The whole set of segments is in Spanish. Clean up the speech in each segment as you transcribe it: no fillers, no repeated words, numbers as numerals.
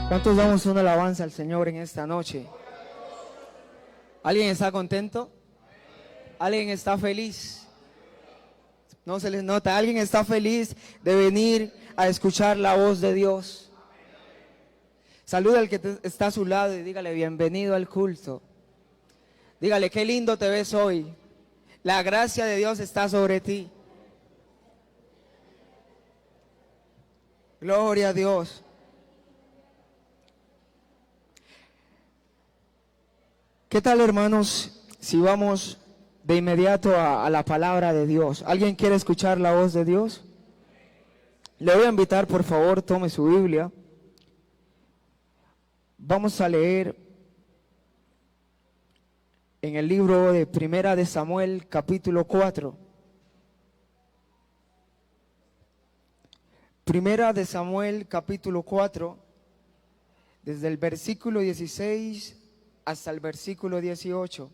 ¿Cuántos damos una alabanza al Señor en esta noche? ¿Alguien está contento? ¿Alguien está feliz? No se les nota. ¿Alguien está feliz de venir a escuchar la voz de Dios? Saluda al que está a su lado y dígale: bienvenido al culto. Dígale: qué lindo te ves hoy. La gracia de Dios está sobre ti. Gloria a Dios. ¿Qué tal, hermanos, si vamos de inmediato a la palabra de Dios? ¿Alguien quiere escuchar la voz de Dios? Le voy a invitar, por favor, tome su Biblia. Vamos a leer en el libro de Primera de Samuel, capítulo 4. Primera de Samuel, capítulo 4, desde el versículo 16 hasta el versículo 18.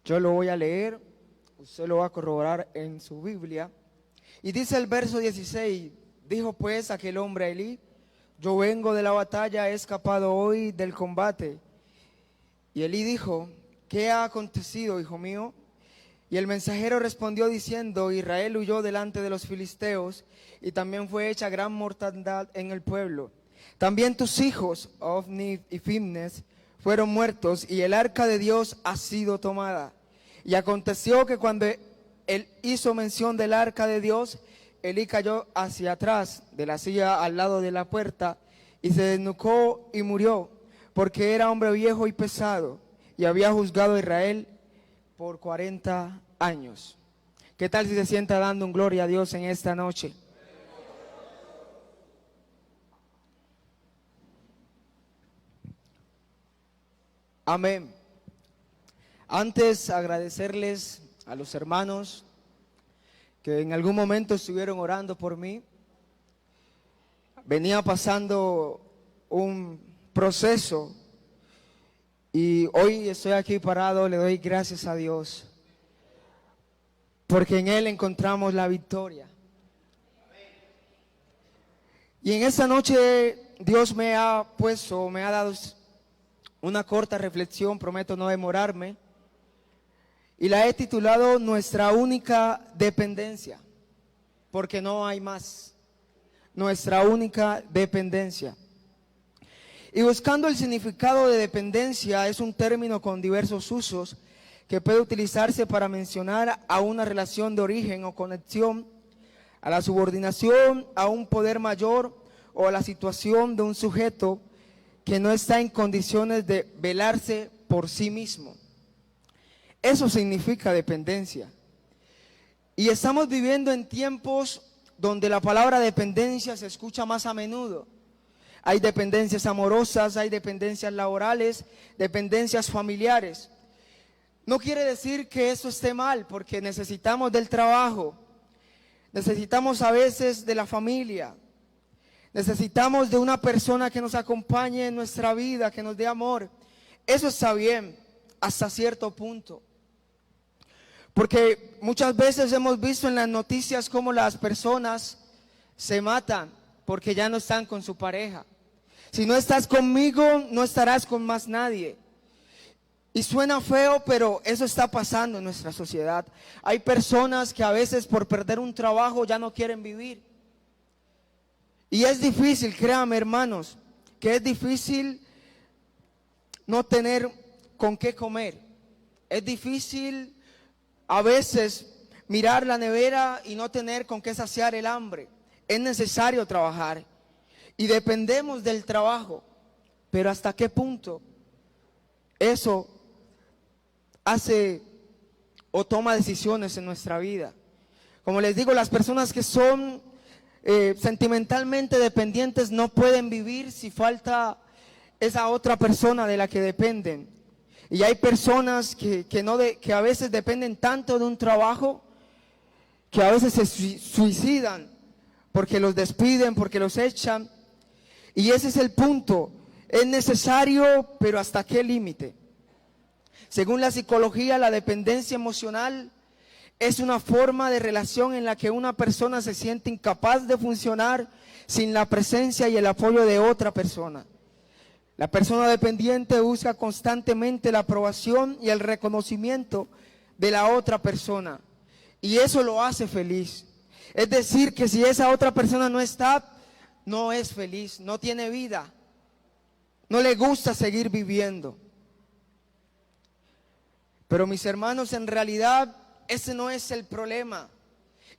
Yo lo voy a leer, usted lo va a corroborar en su Biblia. Y dice el verso 16: dijo pues aquel hombre a Elí: yo vengo de la batalla, he escapado hoy del combate. Y Elí dijo: ¿qué ha acontecido, hijo mío? Y el mensajero respondió diciendo: Israel huyó delante de los filisteos, y también fue hecha gran mortandad en el pueblo. También tus hijos, Ofni y Fimnes, fueron muertos, y el arca de Dios ha sido tomada. Y aconteció que cuando él hizo mención del arca de Dios, Elí cayó hacia atrás de la silla al lado de la puerta, y se desnucó y murió, porque era hombre viejo y pesado, y había juzgado a Israel por 40 años. ¿Qué tal si se sienta dando un gloria a Dios en esta noche? Amén. Antes, agradecerles a los hermanos que en algún momento estuvieron orando por mí. Venía pasando un proceso y hoy estoy aquí parado. Le doy gracias a Dios, porque en Él encontramos la victoria. Y en esta noche Dios me ha dado una corta reflexión, prometo no demorarme, y la he titulado Nuestra única dependencia, porque no hay más. Nuestra única dependencia. Y buscando el significado de dependencia, es un término con diversos usos que puede utilizarse para mencionar a una relación de origen o conexión, a la subordinación a un poder mayor o a la situación de un sujeto que no está en condiciones de velarse por sí mismo. Eso significa dependencia. Y estamos viviendo en tiempos donde la palabra dependencia se escucha más a menudo. Hay dependencias amorosas, hay dependencias laborales, dependencias familiares. No quiere decir que eso esté mal, porque necesitamos del trabajo, necesitamos a veces de la familia, necesitamos de una persona que nos acompañe en nuestra vida, que nos dé amor. Eso está bien, hasta cierto punto. Porque muchas veces hemos visto en las noticias cómo las personas se matan porque ya no están con su pareja. Si no estás conmigo, no estarás con más nadie. Y suena feo, pero eso está pasando en nuestra sociedad. Hay personas que a veces por perder un trabajo ya no quieren vivir. Y es difícil, créame hermanos, que es difícil no tener con qué comer. Es difícil a veces mirar la nevera y no tener con qué saciar el hambre. Es necesario trabajar y dependemos del trabajo, pero ¿hasta qué punto eso hace o toma decisiones en nuestra vida? Como les digo, las personas que son sentimentalmente dependientes no pueden vivir si falta esa otra persona de la que dependen. Y hay personas que a veces dependen tanto de un trabajo que a veces se suicidan porque los despiden, porque los echan. Y ese es el punto. Es necesario, pero ¿hasta qué límite? Según la psicología, la dependencia emocional es una forma de relación en la que una persona se siente incapaz de funcionar sin la presencia y el apoyo de otra persona. La persona dependiente busca constantemente la aprobación y el reconocimiento de la otra persona, y eso lo hace feliz. Es decir, que si esa otra persona no está, no es feliz, no tiene vida, no le gusta seguir viviendo. Pero mis hermanos, en realidad ese no es el problema.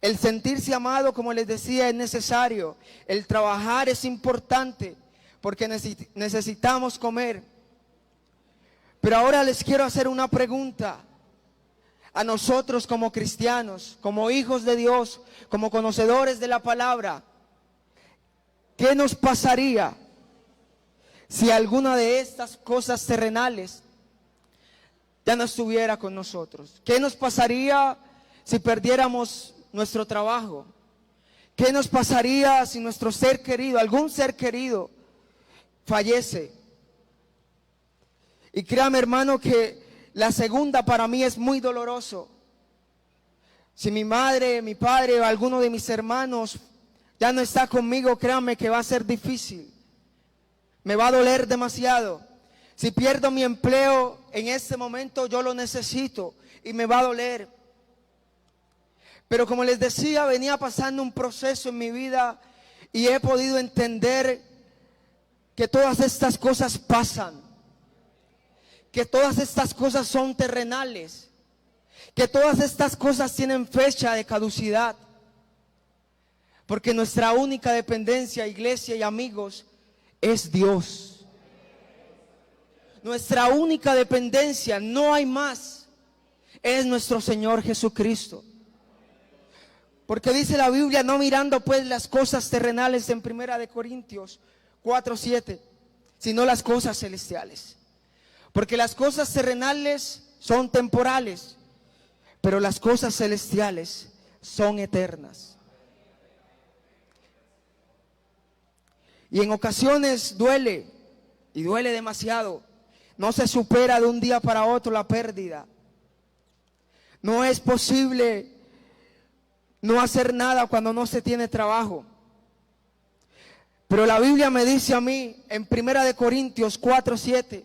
El sentirse amado, como les decía, es necesario. El trabajar es importante porque necesitamos comer. Pero ahora les quiero hacer una pregunta a nosotros como cristianos, como hijos de Dios, como conocedores de la palabra. ¿Qué nos pasaría si alguna de estas cosas terrenales ya no estuviera con nosotros? ¿Qué nos pasaría si perdiéramos nuestro trabajo? ¿Qué nos pasaría si nuestro ser querido, algún ser querido, fallece? Y créame, hermano, que la segunda para mí es muy doloroso. Si mi madre, mi padre o alguno de mis hermanos ya no está conmigo, créame que va a ser difícil. Me va a doler demasiado. Si pierdo mi empleo en este momento, yo lo necesito y me va a doler. Pero como les decía, venía pasando un proceso en mi vida y he podido entender que todas estas cosas pasan, que todas estas cosas son terrenales, que todas estas cosas tienen fecha de caducidad, porque nuestra única dependencia, iglesia y amigos, es Dios. Nuestra única dependencia, no hay más, es nuestro Señor Jesucristo. Porque dice la Biblia, no mirando pues las cosas terrenales en 1 Corintios 4:7, sino las cosas celestiales. Porque las cosas terrenales son temporales, pero las cosas celestiales son eternas. Y en ocasiones duele, y duele demasiado. No se supera de un día para otro la pérdida. No es posible no hacer nada cuando no se tiene trabajo. Pero la Biblia me dice a mí en 1 Corintios 4:7,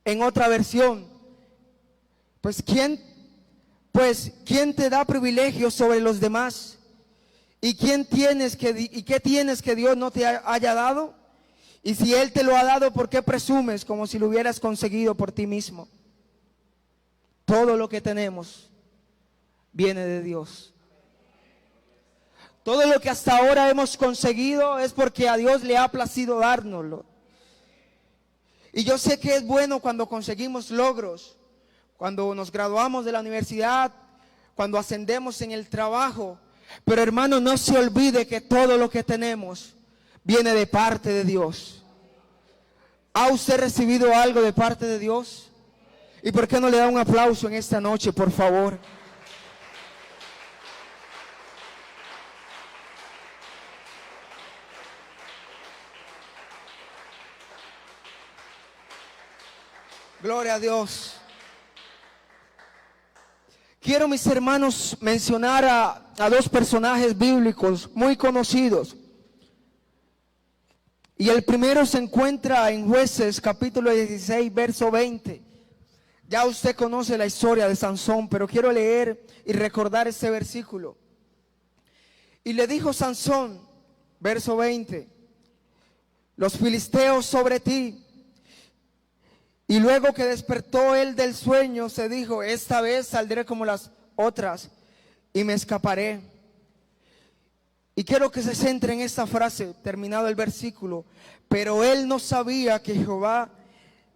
en otra versión, pues ¿quién te da privilegios sobre los demás? ¿Y qué tienes que Dios no te haya dado? Y si Él te lo ha dado, ¿por qué presumes como si lo hubieras conseguido por ti mismo? Todo lo que tenemos viene de Dios. Todo lo que hasta ahora hemos conseguido es porque a Dios le ha placido dárnoslo. Y yo sé que es bueno cuando conseguimos logros, cuando nos graduamos de la universidad, cuando ascendemos en el trabajo. Pero hermano, no se olvide que todo lo que tenemos viene de parte de Dios. ¿Ha usted recibido algo de parte de Dios? ¿Y por qué no le da un aplauso en esta noche, por favor? Gloria a Dios. Quiero, mis hermanos, mencionar a dos personajes bíblicos muy conocidos. Y el primero se encuentra en Jueces, capítulo 16, verso 20. Ya usted conoce la historia de Sansón, pero quiero leer y recordar este versículo. Y le dijo Sansón, verso 20, los filisteos sobre ti. Y luego que despertó él del sueño, se dijo, esta vez saldré como las otras y me escaparé. Y quiero que se centre en esta frase, terminado el versículo. Pero él no sabía que Jehová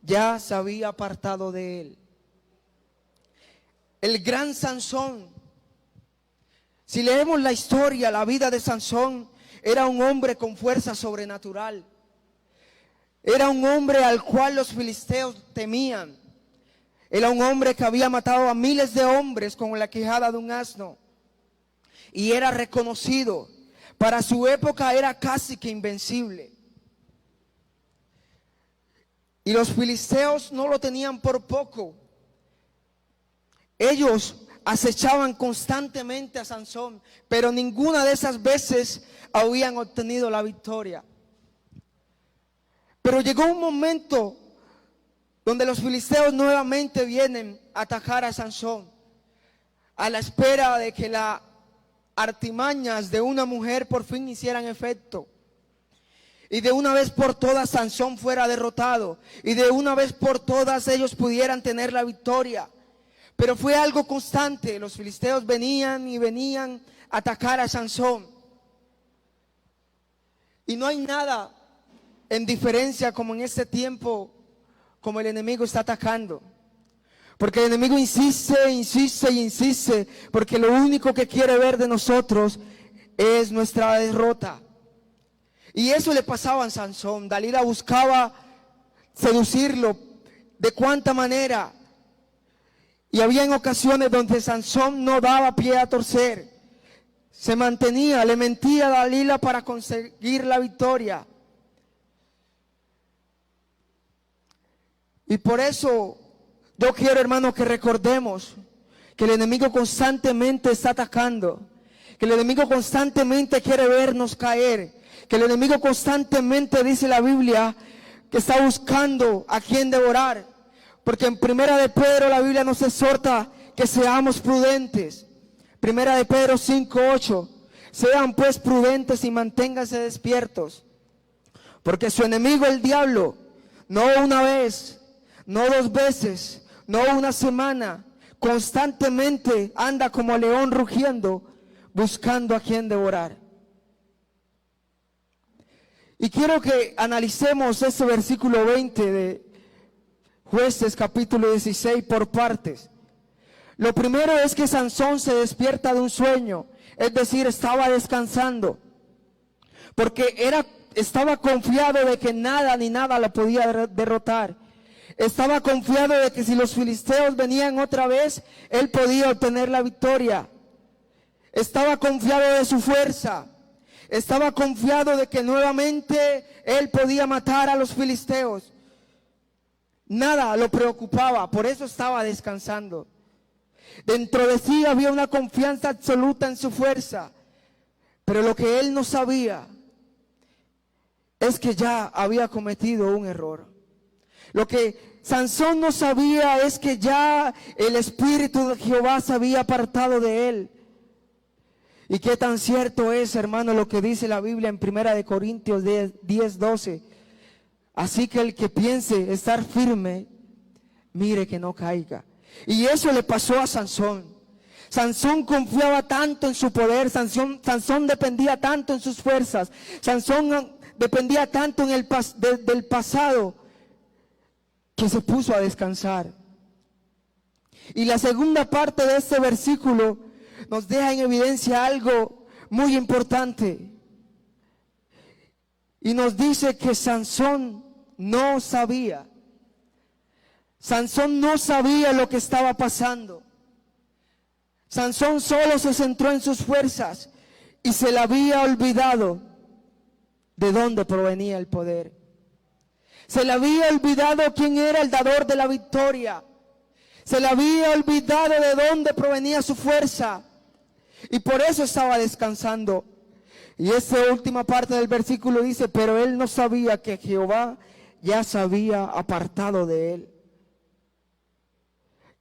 ya se había apartado de él. El gran Sansón. Si leemos la historia, la vida de Sansón, era un hombre con fuerza sobrenatural. Era un hombre al cual los filisteos temían. Era un hombre que había matado a miles de hombres con la quijada de un asno. Y era reconocido. Para su época era casi que invencible. Y los filisteos no lo tenían por poco. ellos acechaban constantemente a Sansón, pero ninguna de esas veces habían obtenido la victoria. Pero llegó un momento donde los filisteos nuevamente vienen a atacar a Sansón, a la espera de que las artimañas de una mujer por fin hicieran efecto. Y de una vez por todas Sansón fuera derrotado. Y de una vez por todas ellos pudieran tener la victoria. Pero fue algo constante. Los filisteos venían y venían a atacar a Sansón. Y no hay nada en diferencia como en este tiempo, como el enemigo está atacando. Porque el enemigo insiste, insiste y insiste. Porque lo único que quiere ver de nosotros es nuestra derrota. Y eso le pasaba a Sansón. Dalila buscaba seducirlo. ¿De cuánta manera? Y había en ocasiones donde Sansón no daba pie a torcer. Se mantenía, le mentía a Dalila para conseguir la victoria. Y por eso yo quiero, hermano, que recordemos que el enemigo constantemente está atacando. Que el enemigo constantemente quiere vernos caer. Que el enemigo constantemente, dice la Biblia, que está buscando a quien devorar. Porque en Primera de Pedro la Biblia nos exhorta que seamos prudentes. Primera de Pedro 5:8. Sean pues prudentes y manténganse despiertos. Porque su enemigo el diablo, no una vez, no dos veces, no una semana, constantemente anda como león rugiendo, buscando a quien devorar. Y quiero que analicemos ese versículo 20 de Jueces capítulo 16 por partes. Lo primero es que Sansón se despierta de un sueño, es decir, estaba descansando, porque estaba confiado de que nada ni nada lo podía derrotar. Estaba confiado de que si los filisteos venían otra vez, él podía obtener la victoria. Estaba confiado de su fuerza. Estaba confiado de que nuevamente él podía matar a los filisteos. Nada lo preocupaba, por eso estaba descansando. Dentro de sí había una confianza absoluta en su fuerza. Pero lo que él no sabía es que ya había cometido un error. Lo que Sansón no sabía es que ya el Espíritu de Jehová se había apartado de él. Y qué tan cierto es, hermano, lo que dice la Biblia en Primera de Corintios 10:12. Así que el que piense estar firme, mire que no caiga. Y eso le pasó a Sansón. Sansón confiaba tanto en su poder, Sansón dependía tanto en sus fuerzas, Sansón dependía tanto del pasado, que se puso a descansar. Y la segunda parte de este versículo nos deja en evidencia algo muy importante. Y nos dice que Sansón no sabía. Sansón no sabía lo que estaba pasando. Sansón solo se centró en sus fuerzas y se le había olvidado de dónde provenía el poder. Se le había olvidado quién era el dador de la victoria. Se le había olvidado de dónde provenía su fuerza. Y por eso estaba descansando. Y esa última parte del versículo dice, pero él no sabía que Jehová ya se había apartado de él.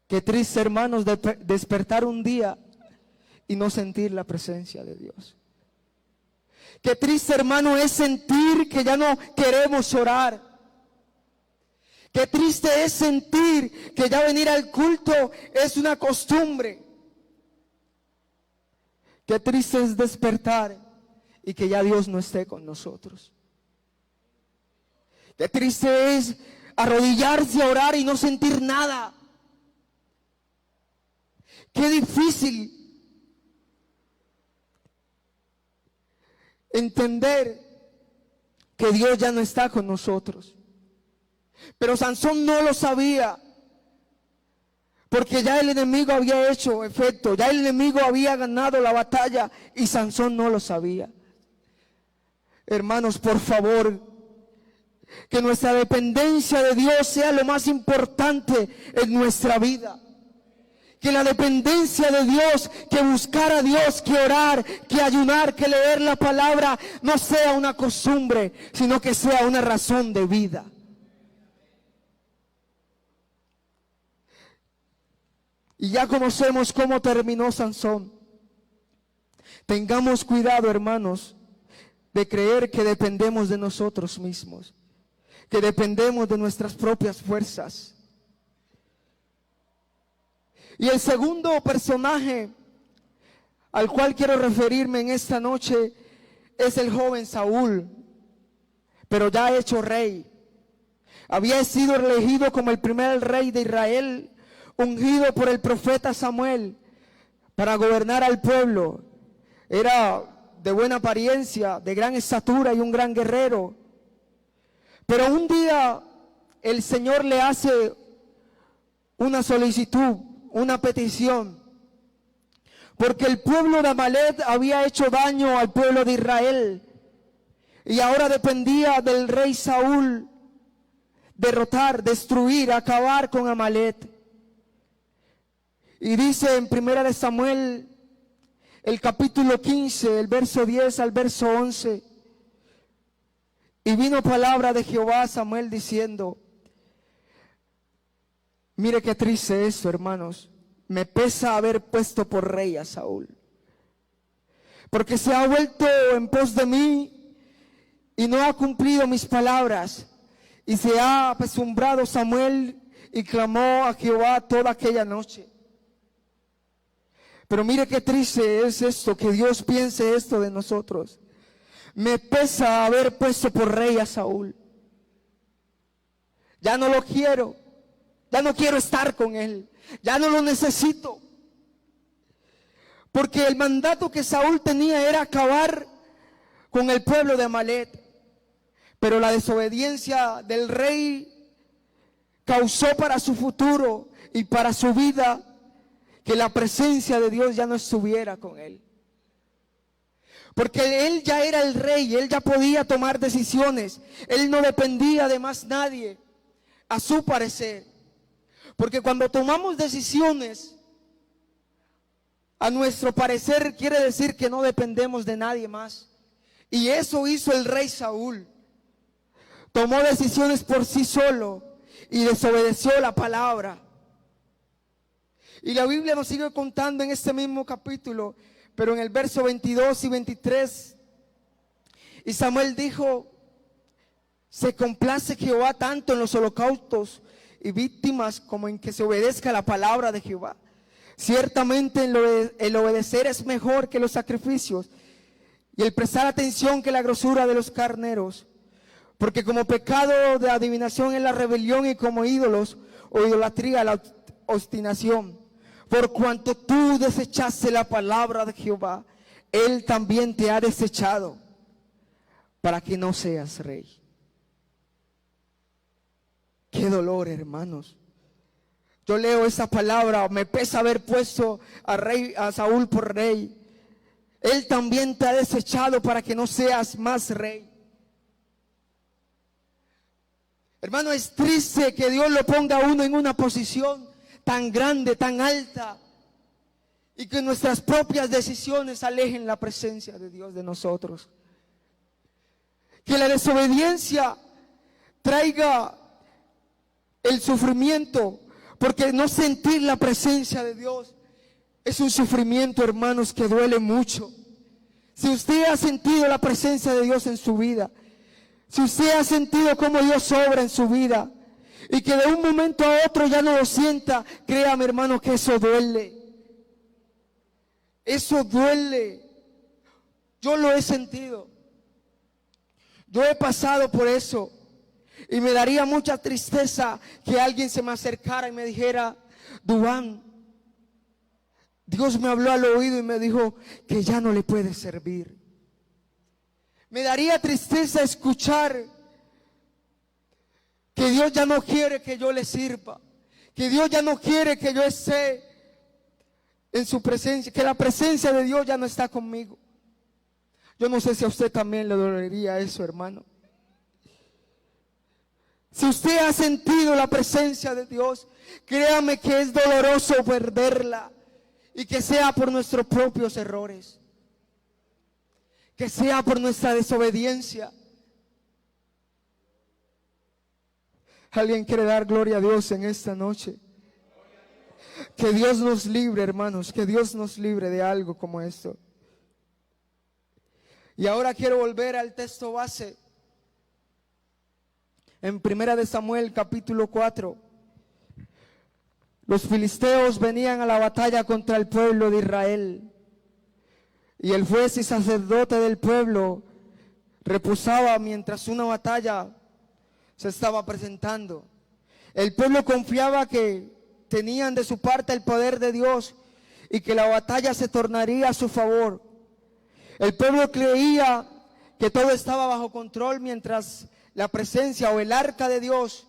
Qué triste, hermanos, despertar un día y no sentir la presencia de Dios. Qué triste, hermano, es sentir que ya no queremos orar. Qué triste es sentir que ya venir al culto es una costumbre. Qué triste es despertar y que ya Dios no esté con nosotros. Qué triste es arrodillarse a orar y no sentir nada. Qué difícil entender que Dios ya no está con nosotros. Pero Sansón no lo sabía, porque ya el enemigo había hecho efecto, ya el enemigo había ganado la batalla y Sansón no lo sabía. Hermanos, por favor, que nuestra dependencia de Dios sea lo más importante en nuestra vida. Que la dependencia de Dios, que buscar a Dios, que orar, que ayunar, que leer la palabra, no sea una costumbre, sino que sea una razón de vida. Y ya conocemos cómo terminó Sansón. Tengamos cuidado, hermanos, de creer que dependemos de nosotros mismos, que dependemos de nuestras propias fuerzas. Y el segundo personaje al cual quiero referirme en esta noche es el joven Saúl, pero ya hecho rey. Había sido elegido como el primer rey de Israel, ungido por el profeta Samuel para gobernar al pueblo. Era de buena apariencia, de gran estatura y un gran guerrero. Pero un día el Señor le hace una solicitud, una petición, porque el pueblo de Amalek había hecho daño al pueblo de Israel y ahora dependía del rey Saúl derrotar, destruir, acabar con Amalek. Y dice en 1 Samuel, el capítulo 15, el verso 10 al verso 11, y vino palabra de Jehová a Samuel diciendo, mire qué triste esto, hermanos. Me pesa haber puesto por rey a Saúl, porque se ha vuelto en pos de mí y no ha cumplido mis palabras. Y se ha apesumbrado Samuel y clamó a Jehová toda aquella noche. Pero mire qué triste es esto, que Dios piense esto de nosotros. Me pesa haber puesto por rey a Saúl. Ya no lo quiero. Ya no quiero estar con él. Ya no lo necesito. Porque el mandato que Saúl tenía era acabar con el pueblo de Amalek. Pero la desobediencia del rey causó para su futuro y para su vida que la presencia de Dios ya no estuviera con él. Porque él ya era el rey, él ya podía tomar decisiones. Él no dependía de más nadie, a su parecer. Porque cuando tomamos decisiones a nuestro parecer, quiere decir que no dependemos de nadie más. Y eso hizo el rey Saúl. Tomó decisiones por sí solo y desobedeció la palabra. Y la Biblia nos sigue contando en este mismo capítulo, pero en el verso 22 y 23, y Samuel dijo, se complace Jehová tanto en los holocaustos y víctimas como en que se obedezca la palabra de Jehová. Ciertamente el obedecer es mejor que los sacrificios y el prestar atención que la grosura de los carneros. Porque como pecado de adivinación es la rebelión y como ídolos o idolatría la obstinación. Por cuanto tú desechaste la palabra de Jehová, Él también te ha desechado para que no seas rey. Qué dolor, hermanos. Yo leo esa palabra, me pesa haber puesto a Saúl por rey. Él también te ha desechado para que no seas más rey. Hermano, es triste que Dios lo ponga a uno en una posición tan grande, tan alta, y que nuestras propias decisiones alejen la presencia de Dios de nosotros. Que la desobediencia traiga el sufrimiento, porque no sentir la presencia de Dios es un sufrimiento, hermanos, que duele mucho. Si usted ha sentido la presencia de Dios en su vida, si usted ha sentido cómo Dios obra en su vida y que de un momento a otro ya no lo sienta, créame, hermano, que eso duele. Eso duele. Yo lo he sentido. Yo he pasado por eso. Y me daría mucha tristeza que alguien se me acercara y me dijera, Duván, Dios me habló al oído y me dijo que ya no le puede servir. Me daría tristeza escuchar que Dios ya no quiere que yo le sirva, que Dios ya no quiere que yo esté en su presencia, que la presencia de Dios ya no está conmigo. Yo no sé si a usted también le dolería eso, hermano. Si usted ha sentido la presencia de Dios, créame que es doloroso perderla, y que sea por nuestros propios errores, que sea por nuestra desobediencia. ¿Alguien quiere dar gloria a Dios en esta noche? Que Dios nos libre, hermanos, que Dios nos libre de algo como esto. Y ahora quiero volver al texto base. En 1 Samuel capítulo 4. Los filisteos venían a la batalla contra el pueblo de Israel. Y el juez y sacerdote del pueblo reposaba mientras una batalla se estaba presentando. El pueblo confiaba que tenían de su parte el poder de Dios y que la batalla se tornaría a su favor. El pueblo creía que todo estaba bajo control mientras la presencia o el arca de Dios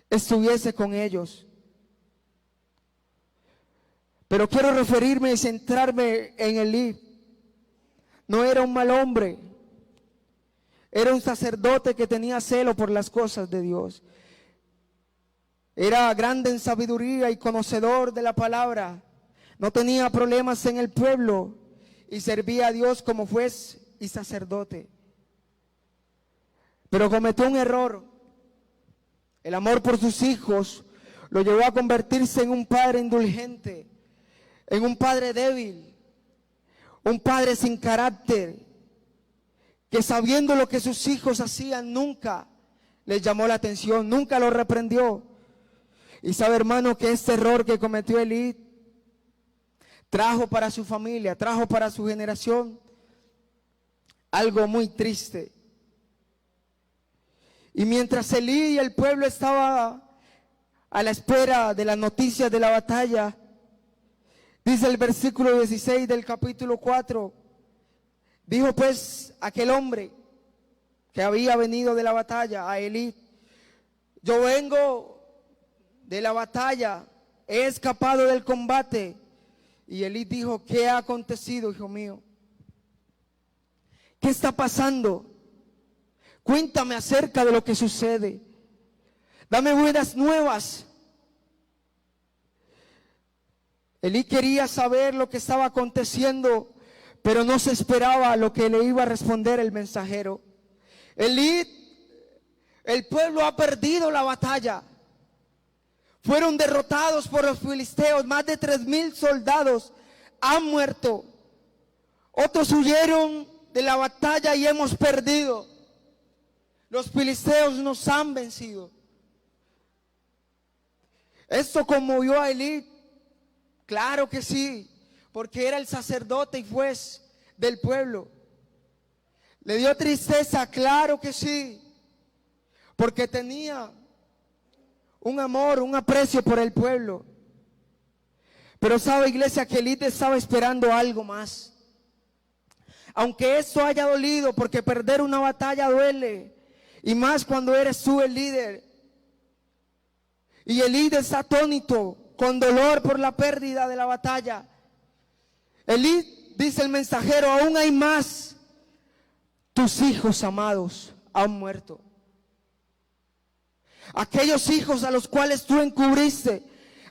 estuviese con ellos. Pero quiero referirme y centrarme en Elí. No era un mal hombre, era un sacerdote que tenía celo por las cosas de Dios. Era grande en sabiduría y conocedor de la palabra. No tenía problemas en el pueblo y servía a Dios como juez y sacerdote. Pero cometió un error. El amor por sus hijos lo llevó a convertirse en un padre indulgente, en un padre débil, un padre sin carácter, que sabiendo lo que sus hijos hacían nunca les llamó la atención, nunca lo reprendió. Y sabe, hermano, que este error que cometió Elí trajo para su familia, trajo para su generación algo muy triste. Y mientras Elí y el pueblo estaba a la espera de las noticias de la batalla, dice el versículo 16 del capítulo 4, dijo pues aquel hombre que había venido de la batalla a Elí: yo vengo de la batalla, he escapado del combate. Y Elí dijo: ¿qué ha acontecido, hijo mío? ¿Qué está pasando? Cuéntame acerca de lo que sucede. Dame buenas nuevas. Elí quería saber lo que estaba aconteciendo, pero no se esperaba lo que le iba a responder el mensajero. Elí, el pueblo ha perdido la batalla. Fueron derrotados por los filisteos. Más de 3,000 soldados han muerto. Otros huyeron de la batalla y hemos perdido. Los filisteos nos han vencido. ¿Esto conmovió a Elí? Claro que sí, porque era el sacerdote y juez del pueblo. ¿Le dio tristeza? Claro que sí, porque tenía un amor, un aprecio por el pueblo. Pero sabe, iglesia, que Elí estaba esperando algo más. Aunque esto haya dolido, porque perder una batalla duele, y más cuando eres tú el líder. Y el líder está atónito, con dolor por la pérdida de la batalla. Elí, dice el mensajero: aún hay más. Tus hijos amados han muerto. Aquellos hijos a los cuales tú encubriste,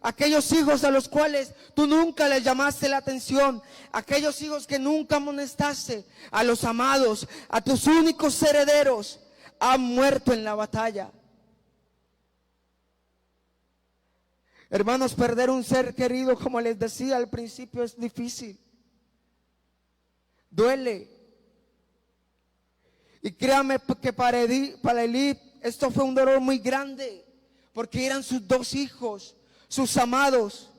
aquellos hijos a los cuales tú nunca les llamaste la atención, aquellos hijos que nunca amonestaste, a los amados, a tus únicos herederos, han muerto en la batalla. Hermanos, perder un ser querido, como les decía al principio, es difícil. Duele. Y créame que para Elí esto fue un dolor muy grande, porque eran sus 2 hijos, sus amados.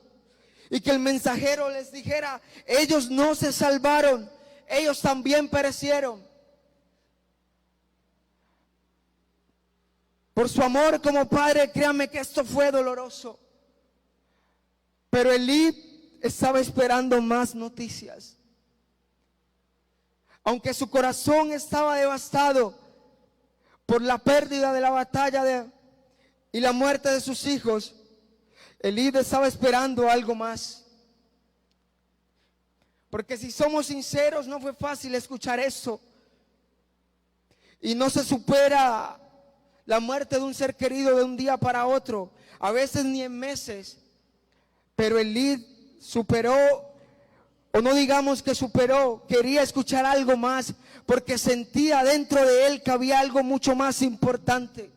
Y que el mensajero les dijera: ellos no se salvaron, ellos también perecieron. Por su amor como padre, créame que esto fue doloroso. Pero Elí estaba esperando más noticias. Aunque su corazón estaba devastado por la pérdida de la batalla y la muerte de sus hijos, Elí estaba esperando algo más. Porque si somos sinceros, no fue fácil escuchar eso. Y no se supera la muerte de un ser querido de un día para otro, a veces ni en meses. Pero Elí superó, o no digamos que superó, quería escuchar algo más, porque sentía dentro de él que había algo mucho más importante,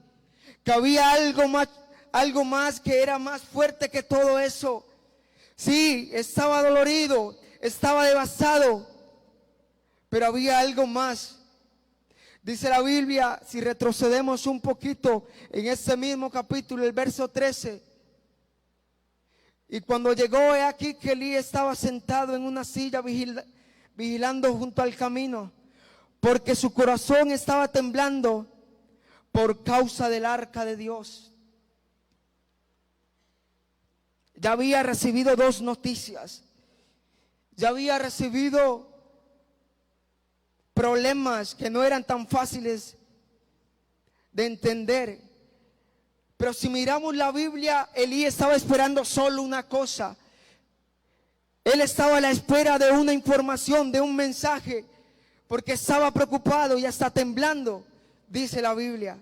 que había algo más que era más fuerte que todo eso. Sí, estaba dolorido, estaba devastado, pero había algo más. Dice la Biblia, si retrocedemos un poquito en este mismo capítulo, el verso 13. Y cuando llegó, he aquí que Elí estaba sentado en una silla vigilando junto al camino, porque su corazón estaba temblando por causa del arca de Dios. Ya había recibido dos noticias. Ya había recibido problemas que no eran tan fáciles de entender. Pero si miramos la Biblia, Elí estaba esperando solo una cosa. Él estaba a la espera de una información, de un mensaje, porque estaba preocupado y hasta temblando, dice la Biblia.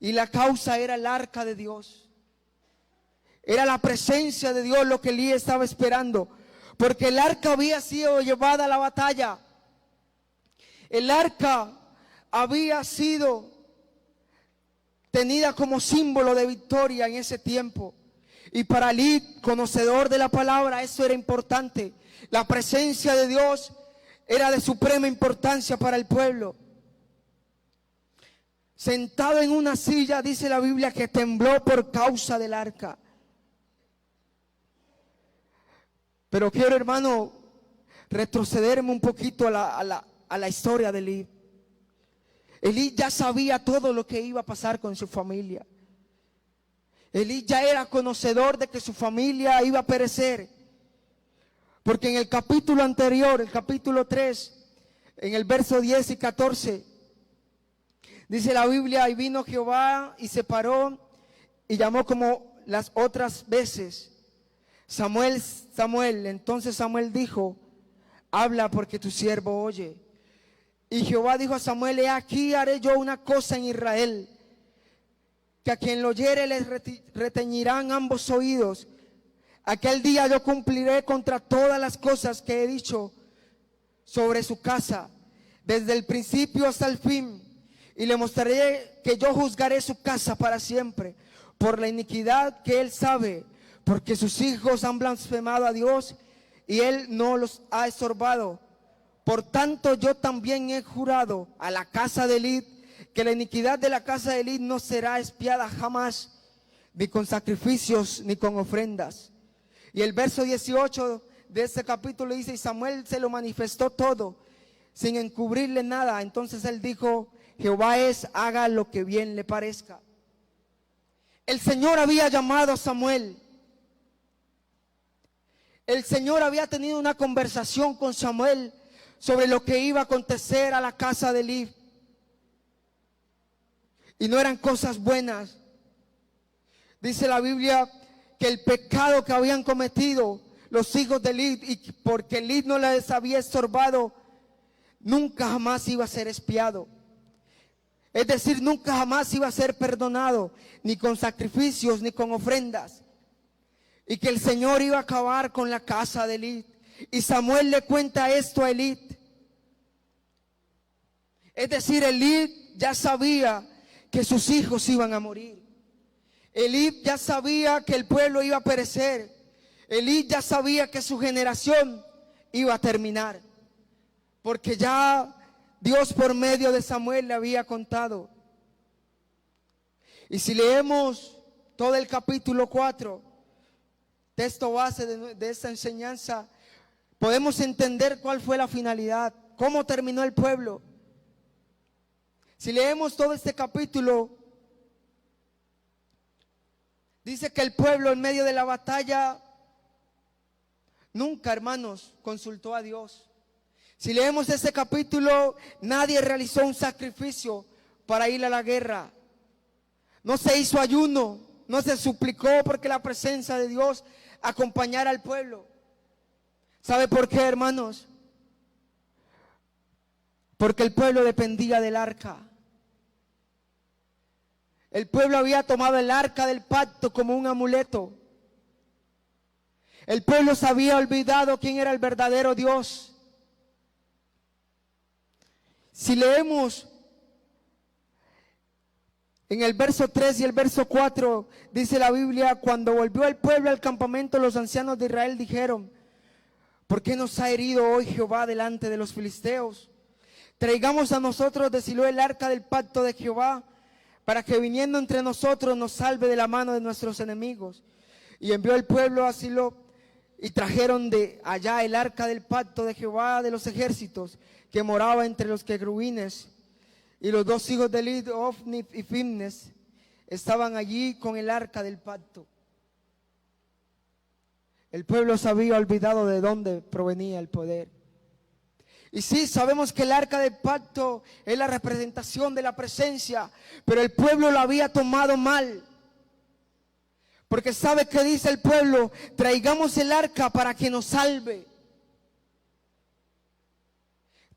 Y la causa era el arca de Dios. Era la presencia de Dios lo que Elí estaba esperando, porque el arca había sido llevada a la batalla. El arca había sido tenida como símbolo de victoria en ese tiempo. Y para Elí, conocedor de la palabra, eso era importante. La presencia de Dios era de suprema importancia para el pueblo. Sentado en una silla, dice la Biblia, que tembló por causa del arca. Pero quiero, hermano, retrocederme un poquito a la historia de Elí. Elí ya sabía todo lo que iba a pasar con su familia. Elí ya era conocedor de que su familia iba a perecer. Porque en el capítulo anterior, el capítulo 3, en el verso 10 y 14, dice la Biblia, y vino Jehová y se paró y llamó como las otras veces: Samuel, Samuel. Entonces Samuel dijo: habla, porque tu siervo oye. Y Jehová dijo a Samuel: he aquí, haré yo una cosa en Israel, que a quien lo oyere les retañirán ambos oídos. Aquel día yo cumpliré contra todas las cosas que he dicho sobre su casa, desde el principio hasta el fin, y le mostraré que yo juzgaré su casa para siempre, por la iniquidad que él sabe, porque sus hijos han blasfemado a Dios, y él no los ha estorbado. Por tanto, yo también he jurado a la casa de Elí que la iniquidad de la casa de Elí no será expiada jamás, ni con sacrificios ni con ofrendas. Y el verso 18 de este capítulo dice: y Samuel se lo manifestó todo, sin encubrirle nada. Entonces él dijo: Jehová es, haga lo que bien le parezca. El Señor había llamado a Samuel. El Señor había tenido una conversación con Samuel sobre lo que iba a acontecer a la casa de Elí. Y no eran cosas buenas. Dice la Biblia que el pecado que habían cometido los hijos de Elí, y porque Elí no les había estorbado, nunca jamás iba a ser expiado. Es decir, nunca jamás iba a ser perdonado, ni con sacrificios, ni con ofrendas. Y que el Señor iba a acabar con la casa de Elí. Y Samuel le cuenta esto a Elí. Es decir, Elí ya sabía que sus hijos iban a morir. Elí ya sabía que el pueblo iba a perecer. Elí ya sabía que su generación iba a terminar. Porque ya Dios por medio de Samuel le había contado. Y si leemos todo el capítulo 4, texto base de esta enseñanza, podemos entender cuál fue la finalidad, cómo terminó el pueblo. Si leemos todo este capítulo, dice que el pueblo en medio de la batalla nunca, hermanos, consultó a Dios. Si leemos este capítulo, nadie realizó un sacrificio para ir a la guerra. No se hizo ayuno, no se suplicó porque la presencia de Dios acompañara al pueblo. ¿Sabe por qué, hermanos? Porque el pueblo dependía del arca. El pueblo había tomado el arca del pacto como un amuleto. El pueblo se había olvidado quién era el verdadero Dios. Si leemos en el verso 3 y el verso 4, dice la Biblia: cuando volvió el pueblo al campamento, los ancianos de Israel dijeron: ¿por qué nos ha herido hoy Jehová delante de los filisteos? Traigamos a nosotros de Silo el arca del pacto de Jehová, para que viniendo entre nosotros nos salve de la mano de nuestros enemigos. Y envió el pueblo a Silo, y trajeron de allá el arca del pacto de Jehová de los ejércitos, que moraba entre los querubines. Y los dos hijos de Eli, Ofni y Finnes, estaban allí con el arca del pacto. El pueblo se había olvidado de dónde provenía el poder. Y sí, sabemos que el arca del pacto es la representación de la presencia, pero el pueblo lo había tomado mal. Porque ¿sabe qué dice el pueblo? Traigamos el arca para que nos salve.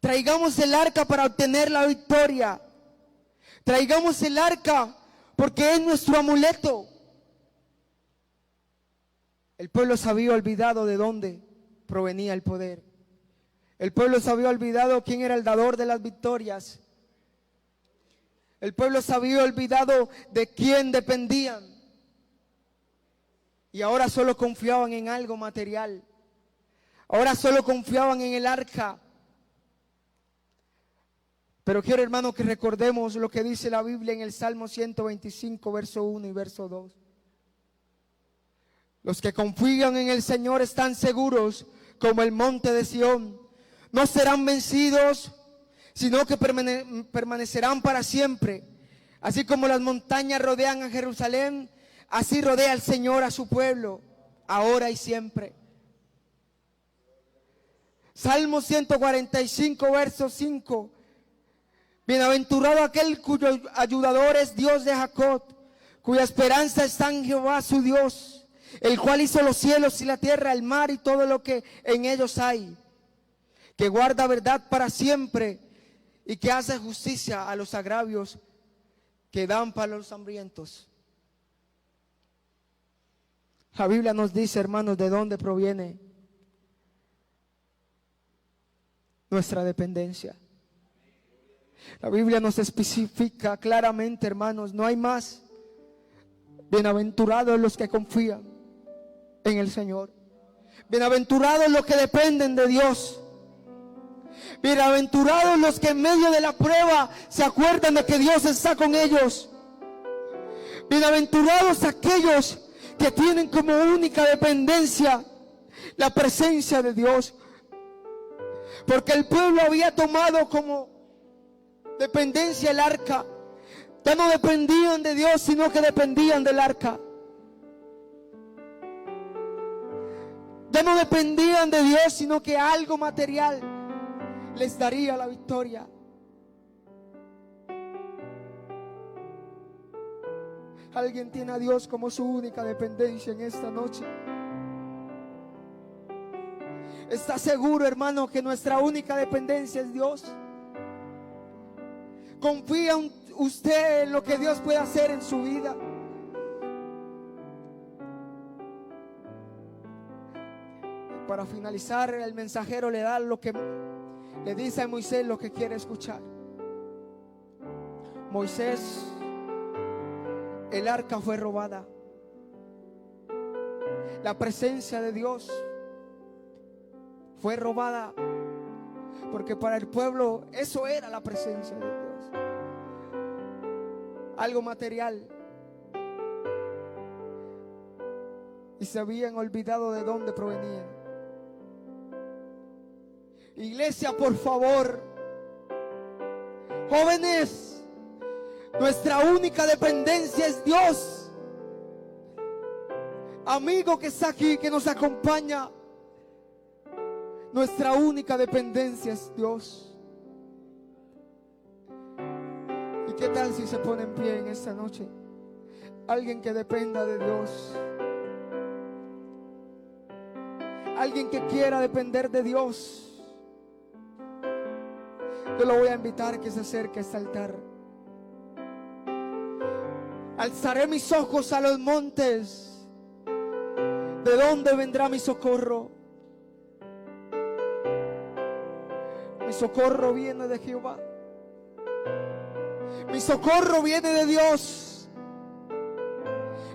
Traigamos el arca para obtener la victoria. Traigamos el arca porque es nuestro amuleto. El pueblo se había olvidado de dónde provenía el poder. El pueblo se había olvidado quién era el dador de las victorias. El pueblo se había olvidado de quién dependían. Y ahora solo confiaban en algo material. Ahora solo confiaban en el arca. Pero quiero, hermano, que recordemos lo que dice la Biblia en el Salmo 125, verso 1 y verso 2. Los que confían en el Señor están seguros como el monte de Sión. No serán vencidos, sino que permanecerán para siempre. Así como las montañas rodean a Jerusalén, así rodea el Señor a su pueblo, ahora y siempre. Salmo 145, verso 5. Bienaventurado aquel cuyo ayudador es Dios de Jacob, cuya esperanza está en Jehová su Dios, el cual hizo los cielos y la tierra, el mar y todo lo que en ellos hay, que guarda verdad para siempre y que hace justicia a los agravios que dan para los hambrientos. La Biblia nos dice, hermanos, de dónde proviene nuestra dependencia. La Biblia nos especifica claramente, hermanos, no hay más. Bienaventurados los que confían en el Señor. Bienaventurados los que dependen de Dios. Bienaventurados los que en medio de la prueba se acuerdan de que Dios está con ellos. Bienaventurados aquellos que tienen como única dependencia la presencia de Dios. Porque el pueblo había tomado como dependencia el arca. Ya no dependían de Dios, sino que dependían del arca. Ya no dependían de Dios, sino que algo material les daría la victoria. Alguien tiene a Dios como su única dependencia en esta noche. ¿Está seguro, hermano, que nuestra única dependencia es Dios? ¿Confía usted en lo que Dios puede hacer en su vida? Para finalizar, el mensajero le da lo que le dice a Moisés lo que quiere escuchar. Moisés, el arca fue robada. La presencia de Dios fue robada, porque para el pueblo eso era la presencia de Dios. Algo material. Y se habían olvidado de dónde provenía. Iglesia, por favor, jóvenes, nuestra única dependencia es Dios. Amigo que está aquí, que nos acompaña, nuestra única dependencia es Dios. ¿Y qué tal si se pone en pie en esta noche? Alguien que dependa de Dios. Alguien que quiera depender de Dios. Yo lo voy a invitar a que se acerque a este altar. Alzaré mis ojos a los montes. ¿De dónde vendrá mi socorro? Mi socorro viene de Jehová. Mi socorro viene de Dios.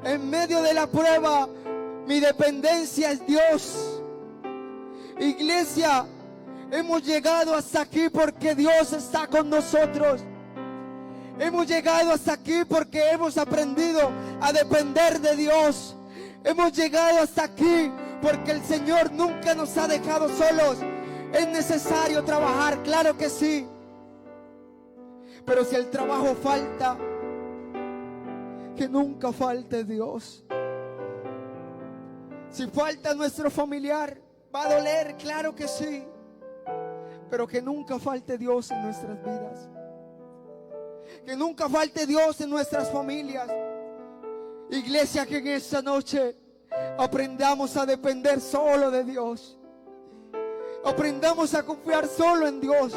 En medio de la prueba, mi dependencia es Dios. Iglesia, hemos llegado hasta aquí porque Dios está con nosotros. Hemos llegado hasta aquí porque hemos aprendido a depender de Dios. Hemos llegado hasta aquí porque el Señor nunca nos ha dejado solos. Es necesario trabajar, claro que sí. Pero si el trabajo falta, que nunca falte Dios. Si falta nuestro familiar, va a doler, claro que sí. Pero que nunca falte Dios en nuestras vidas. Que nunca falte Dios en nuestras familias. Iglesia, que en esta noche aprendamos a depender solo de Dios. Aprendamos a confiar solo en Dios.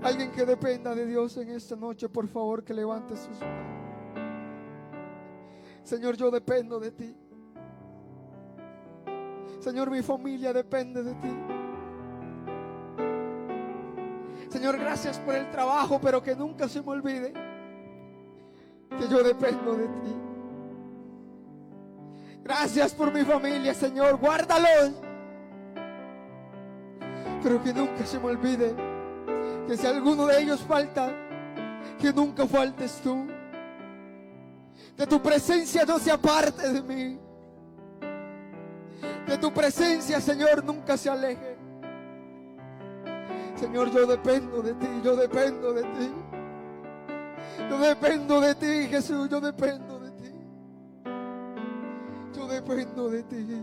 Alguien que dependa de Dios en esta noche, por favor, que levante sus manos. Señor, yo dependo de ti. Señor, mi familia depende de ti. Señor, gracias por el trabajo, pero que nunca se me olvide que yo dependo de ti. Gracias por mi familia, Señor, guárdalos. Pero que nunca se me olvide que si alguno de ellos falta, que nunca faltes tú. Que tu presencia no se aparte de mí. Que tu presencia, Señor, nunca se aleje. Señor, yo dependo de ti, yo dependo de ti. Yo dependo de ti, Jesús, yo dependo de ti. Yo dependo de ti.